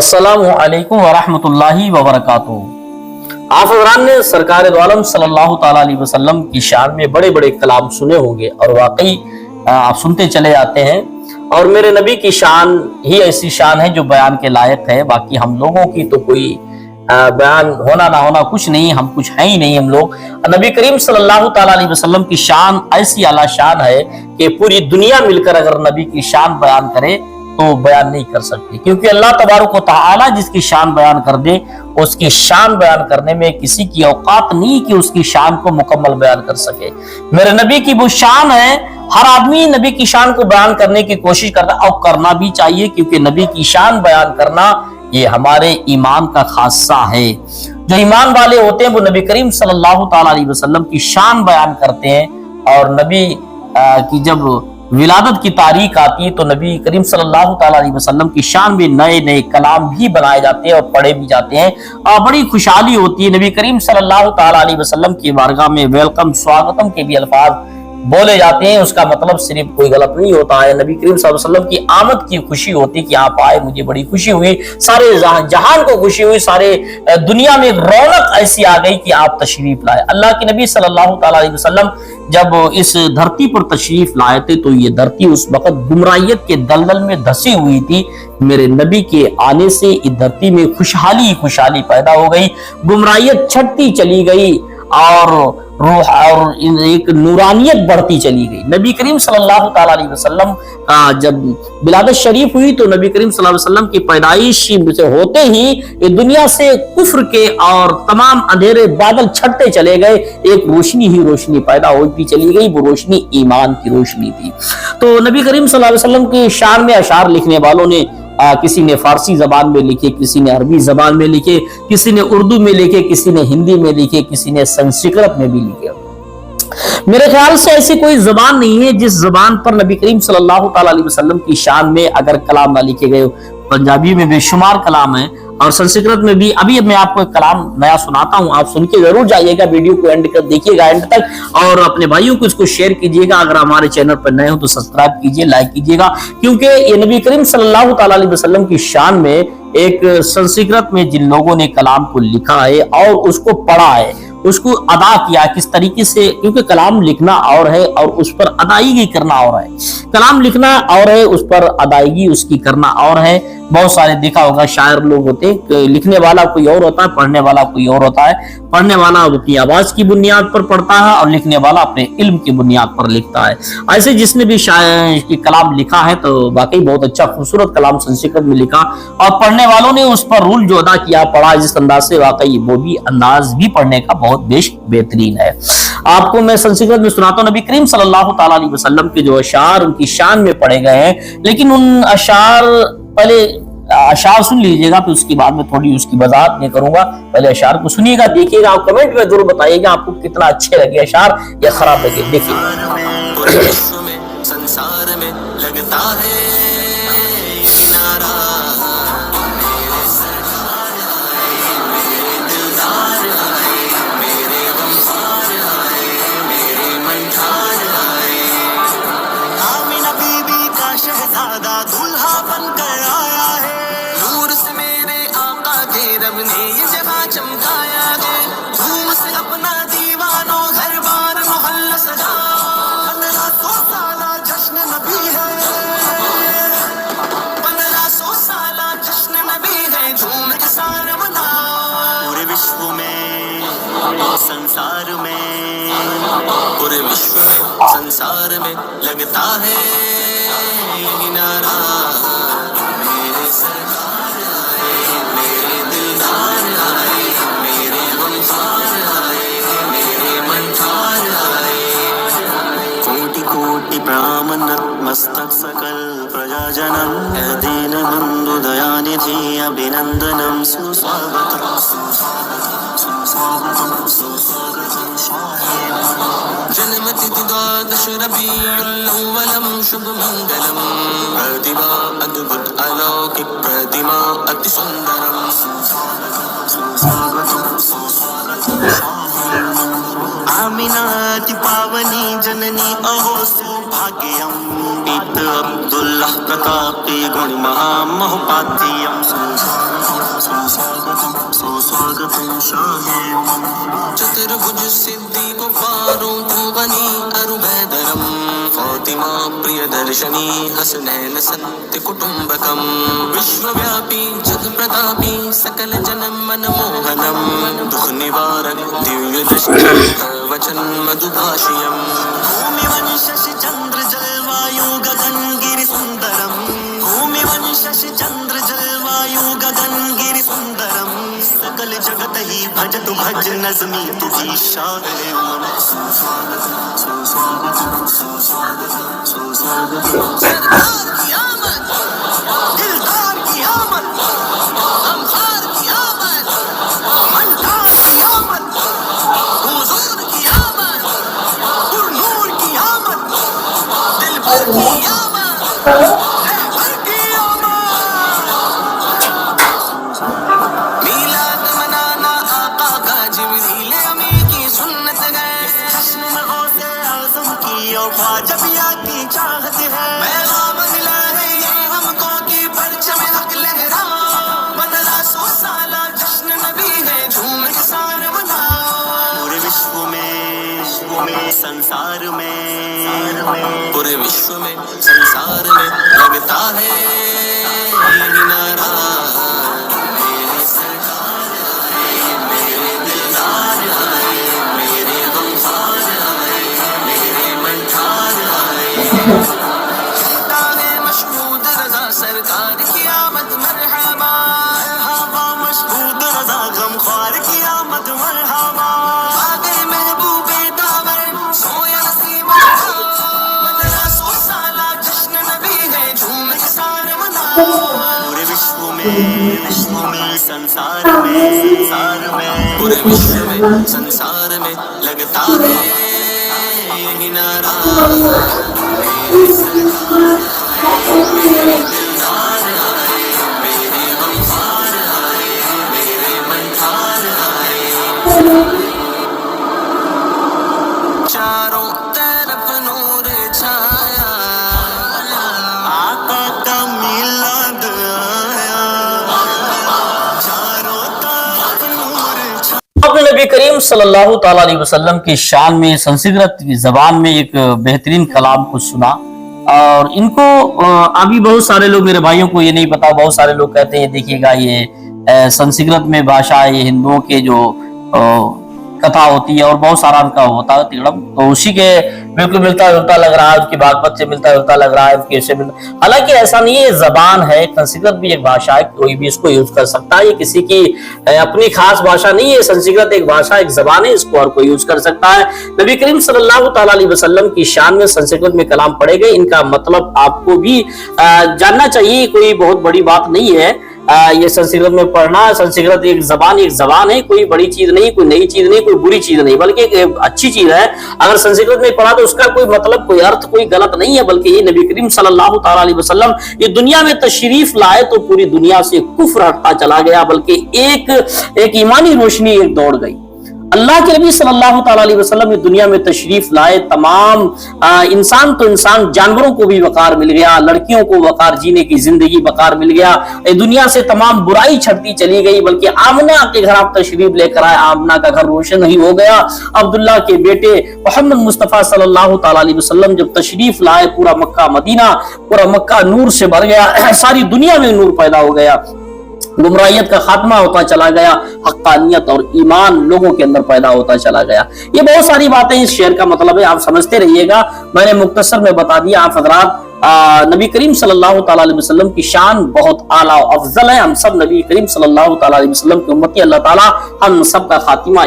अस्सलामु अलैकुम वरहमतुल्लाहि वबरकातुहू। आप हज़रात ने सरकार दो आलम सल्लल्लाहु ताला अलैहि वसल्लम की शान में बड़े बड़े कलाम सुने होंगे और वाकई आप सुनते चले आते हैं। और मेरे नबी की शान ही ऐसी शान है जो बयान के लायक है। बाकी हम लोगों की तो कोई बयान होना ना होना कुछ नहीं, हम कुछ है ही नहीं। हम लोग नबी करीम सल्लल्लाहु ताला अलैहि वसल्लम की शान ऐसी आला शान है कि पूरी दुनिया मिलकर अगर नबी की शान बयान करे तो बयान नहीं कर सकती, क्योंकि अल्लाह तबारक व तआला जिसकी शान बयान कर दे उसकी शान बयान करने में किसी की औकात नहीं कि उसकी शान को मुकम्मल बयान कर सके। मेरे नबी की वो शान है, हर आदमी नबी की शान को बयान करने की कोशिश करता है और करना भी चाहिए, क्योंकि नबी की शान बयान करना ये हमारे ईमान का खासा है। जो ईमान वाले होते हैं वो नबी करीम सल्लल्लाहु ताला अलैहि वसल्लम की शान बयान करते हैं। और नबी की जब विलादत की तारीख आती है तो नबी करीम सल्लल्लाहु ताला अलैहि वसल्लम की शान में नए नए कलाम भी बनाए जाते हैं और पढ़े भी जाते हैं और बड़ी खुशहाली होती है। नबी करीम सल्लल्लाहु ताला अलैहि वसल्लम की बारगाह में वेलकम स्वागतम के भी अल्फाज बोले जाते हैं। उसका मतलब सिर्फ कोई गलत नहीं होता है, नबी करीम सल्लल्लाहु अलैहि वसल्लम की आमद की खुशी होती कि आप आए, मुझे बड़ी खुशी हुई, सारे जहान को खुशी हुई, सारे दुनिया में रौनक ऐसी आ गई कि आप तशरीफ लाए। अल्लाह के नबी सल्लल्लाहु ताला अलैहि वसल्लम जब इस धरती पर तशरीफ लाए थे तो ये धरती उस वक्त गुमराहियत के दलदल में धसी हुई थी। मेरे नबी के आने से इस धरती में खुशहाली खुशहाली पैदा हो गई, गुमराहियत छटती चली गई और रूह और एक नूरानियत बढ़ती चली गई। नबी करीम सल्लल्लाहु ताला अलैहि वसल्लम का जब विलादत शरीफ हुई तो नबी करीम सल्लल्लाहु अलैहि वसल्लम की पैदाइश से होते ही ये दुनिया से कुफ्र के और तमाम अंधेरे बादल छटते चले गए, एक रोशनी ही रोशनी पैदा होती चली गई, वो रोशनी ईमान की रोशनी थी। तो नबी करीम सल्लल्लाहु अलैहि वसल्लम की शान में अशार लिखने वालों ने किसी ने फारसी जबान में लिखे, किसी ने अरबी जबान में लिखे, किसी ने उर्दू में लिखे, किसी ने हिंदी में लिखे, किसी ने संस्कृत में भी लिखे। मेरे ख्याल से ऐसी कोई जबान नहीं है जिस जबान पर नबी करीम सल्लल्लाहु ताला अलैहि वसल्लम की शान में अगर कलाम ना लिखे गए। पंजाबी में बेशुमार कलाम है और संस्कृत में भी। अभी मैं आपको एक कलाम नया सुनाता हूं, आप सुन के जरूर जाइएगा, वीडियो को एंड कर देखिएगा एंड तक और अपने भाइयों को इसको शेयर कीजिएगा। अगर हमारे चैनल पर नए हो तो सब्सक्राइब कीजिए, लाइक कीजिएगा, क्योंकि ये नबी करीम सल्लल्लाहु ताला अलैहि वसल्लम की शान में एक संस्कृत में जिन लोगों ने कलाम को लिखा है और उसको पढ़ा है, उसको अदा किया किस तरीके से, क्योंकि कलाम लिखना और है और उस पर अदायगी करना और है। कलाम लिखना और है, उस पर अदायगी उसकी करना और है। बहुत सारे देखा होगा शायर लोग होते हैं, लिखने वाला कोई और होता है, पढ़ने वाला कोई और होता है। पढ़ने वाला अपनी आवाज की बुनियाद पर पढ़ता है और लिखने वाला अपने इल्म की बुनियाद पर लिखता है। ऐसे जिसने भी शायर की कलाम लिखा है तो वाकई बहुत अच्छा खूबसूरत कलाम संस्कृत में लिखा और पढ़ने वालों ने उस पर रूल जो अदा किया, पढ़ा जिस अंदाज से, वाकई वो भी अंदाज भी पढ़ने का बहुत बेहतरीन है। आपको मैं संस्कृत में सुनाता हूँ। नबी करीम सल्लल्लाहु ताला अलैहि वसल्लम के जो अशार उनकी शान में पढ़े गए हैं, लेकिन उन अशार, पहले अशार सुन लीजिएगा फिर उसके बाद में थोड़ी उसकी वजाहत नहीं करूंगा। पहले अशार को सुनिएगा, देखिएगा, आप कमेंट में जरूर बताइएगा आपको कितना अच्छे लगे अशार या खराब लगे। देखिए संसार में लगता है संसार में, पूरे विश्व में संसार में लगता है यही नारा, मेरे सरकार आए, मेरे दिलदार आए, मेरे गमखार आए, मेरे मनठार आए। कोटि कोटि प्रणाम नतमस्तक सकल प्रजाजनम, दीन बंधु दयानिधि अभिनंदनम, सुस्वागतम सुस्वागतम सुस्वागतम। जन्मतिथि द्वादश रबीउल अव्वलम, शुभ मंगलम, प्रतिभा अद्भुत अलौकिक प्रतिमा अति सुंदरम, सुस्वागतम सुस्वागतम सुस्वागतम। आमिनाति पावनी जननी अहो सौभाग्यम, इत अब्दुल्लाह प्रतापी गुण महामहोपाध्यम, तुम शाह चतुर्भुज सिद्दीक फारूक गनी अरुबैदरम फातिमा प्रियदर्शनी हसनैन सत्य कुटुंबकम विश्वव्यापी जग प्रतापी सकल जनम मन मोहनम दुख निवारक दिव्य दृष्टि वचन मधुभाषियम भूमि वंशश चंद्र जलवायु गगन गिरि सुंदरम भूमि वंशश चंद्र जलवायु गगन गिरि सुंदरम सकल जगत ही भज तु भज नज़मी तुझी शान सरकार की आमद दिलदार की आमद गमखार की आमद मनकार की आमद हुजूर की आमद पुरनूर की आमद दिलबर की आमद रहबर की आमद मीलाद मनाना आका का जिब्रील अमी की सुन्नत है जश्न में गौसे आज़म की और ख्वाजबिया की चाहत है पैगाम मिला है ये हमको कि परचम हक लहरा बदला 100 साला जश्न नबी है झूम के सार बना पूरे विश्व में संसार में पूरे विश्व में संसार में लगता है यही नारा मेरे सरकार आए मेरे दिलदार आए मेरे गमखार आए मेरे मनठार आए कहता है मशहूद रजा सरकार की आमद मरहबा मरहबा मशहूद रजा गमखार की आमद मरहबा आ गए महबूबे दावर सोया नसीब बदला 100 साला जश्न नबी है झूम के सार मना पूरे विश्व में संसार में पूरे विश्व में संसार में लगता है यही नारा मेरे सरकार आए मेरे दिलदार आए मेरे गमखार आए मेरे मनठार आए चारों तरफ नूर छाया आका का मिलाद आया चारों तरफ नूर छाया आपने नबी करीम सल्लल्लाहु ताला अलैहि वसल्लम की शान में संस्कृत की जबान में एक बेहतरीन कलाम को सुना। और इनको अभी बहुत सारे लोग, मेरे भाइयों को ये नहीं पता, बहुत सारे लोग कहते हैं देखिएगा ये संस्कृत में भाषा ये हिंदुओं के जो कथा होती है और बहुत सारा उनका होता है तिगड़म, तो उसी के बिल्कुल मिलता जुलता लग रहा है, उसकी भागवत से मिलता जुलता लग रहा है, उसके से मिलता। हालांकि ऐसा नहीं है, जबान है, संस्कृत भी एक भाषा है, कोई भी इसको यूज कर सकता है, ये किसी की अपनी खास भाषा नहीं है। संस्कृत एक भाषा, एक जबान है, इसको हर कोई यूज कर सकता है। नबी करीम सल्लल्लाहु ताला अलैहि वसल्लम की शान में संस्कृत में कलाम पढ़े गए, इनका मतलब आपको भी जानना चाहिए, कोई बहुत बड़ी बात नहीं है। ये संस्कृत में पढ़ना, संस्कृत एक जबान है, कोई बड़ी चीज नहीं, कोई नई चीज नहीं, कोई बुरी चीज नहीं, बल्कि एक अच्छी चीज है। अगर संस्कृत में पढ़ा तो उसका कोई मतलब, कोई अर्थ, कोई गलत नहीं है, बल्कि ये नबी करीम सल्लल्लाहु ताला अलैहि वसल्लम ये दुनिया में तशरीफ लाए तो पूरी दुनिया से कुफ्र हटता चला गया, बल्कि एक ईमानी रोशनी एक दौड़ गई। अल्लाह के नबी सल्लल्लाहु ताला अलैहि वसल्लम इस दुनिया में तशरीफ लाए, तमाम इंसान तो इंसान, जानवरों को भी वकार मिल गया, लड़कियों को वकार, जीने की जिंदगी वकार मिल गया, दुनिया से तमाम बुराई छटती चली गई। बल्कि आमना के घर आप तशरीफ लेकर आए, आमना का घर रोशन ही हो गया। अब्दुल्ला के बेटे मोहम्मद मुस्तफा सल्लल्लाहु ताला अलैहि वसल्लम जब तशरीफ लाए, पूरा मक्का मदीना, पूरा मक्का नूर से भर गया, सारी दुनिया में नूर पैदा हो गया, गुमराहियत का खात्मा होता चला गया, हक्कानियत और ईमान लोगों के अंदर पैदा होता चला गया। ये बहुत सारी बातें इस शेर का मतलब है, आप समझते रहिएगा। मैंने मुख्तसर में बता दिया। आप हजरात नबी करीम सल्लल्लाहु ताला अलैहि वसल्लम की शान बहुत आला अफजल है। हम सब नबी करीम सल्लल्लाहु ताला अलैहि वसल्लम की उम्मती, अल्लाह ताला हम सब का खातिमा